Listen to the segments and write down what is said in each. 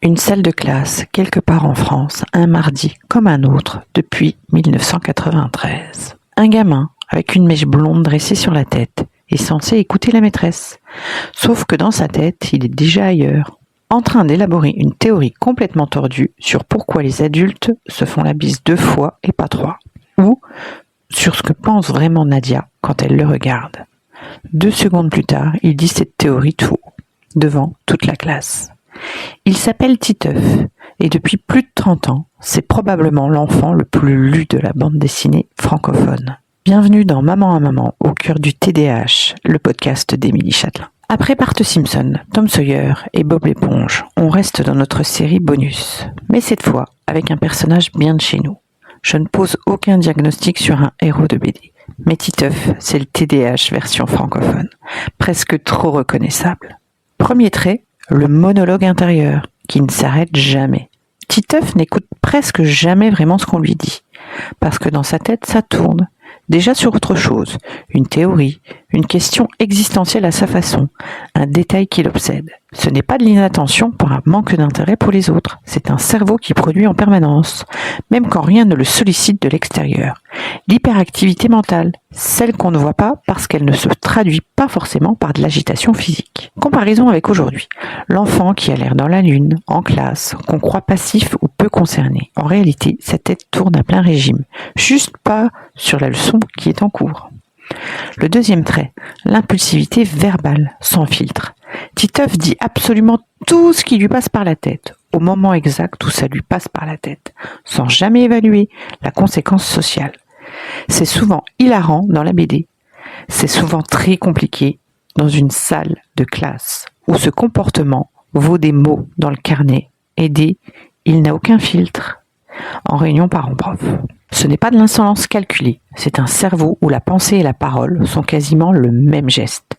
Une salle de classe, quelque part en France, un mardi comme un autre, depuis 1993. Un gamin, avec une mèche blonde dressée sur la tête, est censé écouter la maîtresse. Sauf que dans sa tête, il est déjà ailleurs, en train d'élaborer une théorie complètement tordue sur pourquoi les adultes se font la bise 2 fois et pas 3. Ou sur ce que pense vraiment Nadia quand elle le regarde. 2 secondes plus tard, il dit cette théorie tout haut, devant toute la classe. Il s'appelle Titeuf, et depuis plus de 30 ans, c'est probablement l'enfant le plus lu de la bande dessinée francophone. Bienvenue dans Maman à Maman, au cœur du TDAH, le podcast d'Émilie Châtelain. Après Bart Simpson, Tom Sawyer et Bob l'éponge, on reste dans notre série bonus, mais cette fois avec un personnage bien de chez nous. Je ne pose aucun diagnostic sur un héros de BD, mais Titeuf, c'est le TDAH version francophone, presque trop reconnaissable. Premier trait, le monologue intérieur, qui ne s'arrête jamais. Titeuf n'écoute presque jamais vraiment ce qu'on lui dit, parce que dans sa tête, ça tourne, déjà sur autre chose, une théorie, une question existentielle à sa façon, un détail qui l'obsède. Ce n'est pas de l'inattention par un manque d'intérêt pour les autres, c'est un cerveau qui produit en permanence, même quand rien ne le sollicite de l'extérieur. L'hyperactivité mentale, celle qu'on ne voit pas parce qu'elle ne se traduit pas forcément par de l'agitation physique. Comparaison avec aujourd'hui, l'enfant qui a l'air dans la lune, en classe, qu'on croit passif ou peu concerné. En réalité, sa tête tourne à plein régime, juste pas sur la leçon qui est en cours. Le deuxième trait, l'impulsivité verbale, sans filtre. Titeuf dit absolument tout ce qui lui passe par la tête, au moment exact où ça lui passe par la tête, sans jamais évaluer la conséquence sociale. C'est souvent hilarant dans la BD. C'est souvent très compliqué dans une salle de classe, où ce comportement vaut des mots dans le carnet et des « il n'a aucun filtre » en réunion parents-prof. Ce n'est pas de l'insolence calculée, c'est un cerveau où la pensée et la parole sont quasiment le même geste,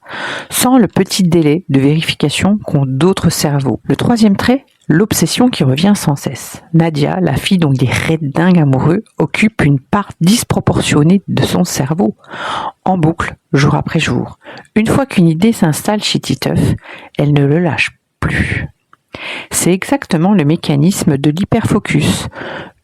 sans le petit délai de vérification qu'ont d'autres cerveaux. Le troisième trait, l'obsession qui revient sans cesse. Nadia, la fille dont il est raide dingue amoureux, occupe une part disproportionnée de son cerveau, en boucle, jour après jour. Une fois qu'une idée s'installe chez Titeuf, elle ne le lâche plus. C'est exactement le mécanisme de l'hyperfocus.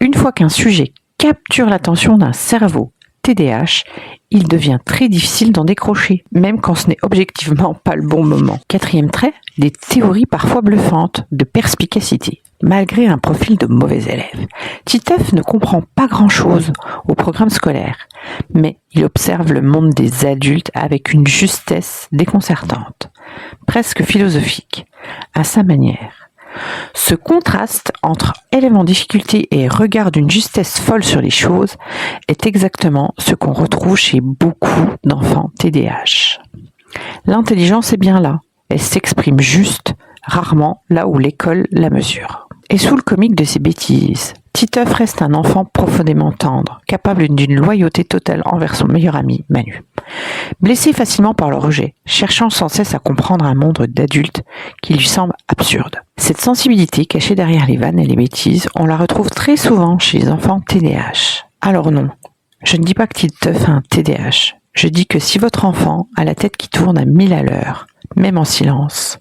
Une fois qu'un sujet capture l'attention d'un cerveau TDAH, il devient très difficile d'en décrocher, même quand ce n'est objectivement pas le bon moment. Quatrième trait, des théories parfois bluffantes, de perspicacité, malgré un profil de mauvais élève. Titeuf ne comprend pas grand-chose au programme scolaire, mais il observe le monde des adultes avec une justesse déconcertante, presque philosophique, à sa manière. Ce contraste entre élève en difficulté et regard d'une justesse folle sur les choses est exactement ce qu'on retrouve chez beaucoup d'enfants TDAH. L'intelligence est bien là, elle s'exprime juste, rarement là où l'école la mesure. Et sous le comique de ses bêtises, Titeuf reste un enfant profondément tendre, capable d'une loyauté totale envers son meilleur ami, Manu. Blessé facilement par le rejet, cherchant sans cesse à comprendre un monde d'adultes qui lui semble absurde. Cette sensibilité cachée derrière les vannes et les bêtises, on la retrouve très souvent chez les enfants TDAH. Alors non, je ne dis pas que Titeuf a un TDAH. Je dis que si votre enfant a la tête qui tourne à 1000 à l'heure, même en silence,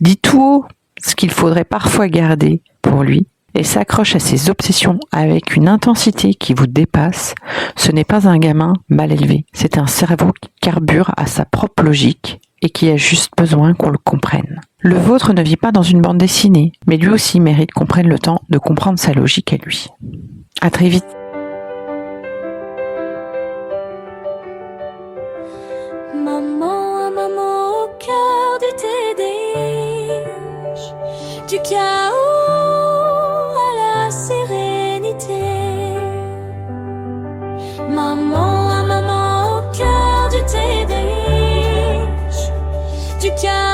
dit tout haut ce qu'il faudrait parfois garder pour lui, et s'accroche à ses obsessions avec une intensité qui vous dépasse, ce n'est pas un gamin mal élevé, c'est un cerveau qui carbure à sa propre logique et qui a juste besoin qu'on le comprenne. Le vôtre ne vit pas dans une bande dessinée, mais lui aussi mérite qu'on prenne le temps de comprendre sa logique à lui. À très vite. Maman, maman, au cœur du TDAH, du chaos à la sérénité. Maman, maman, au cœur du TDAH, du chaos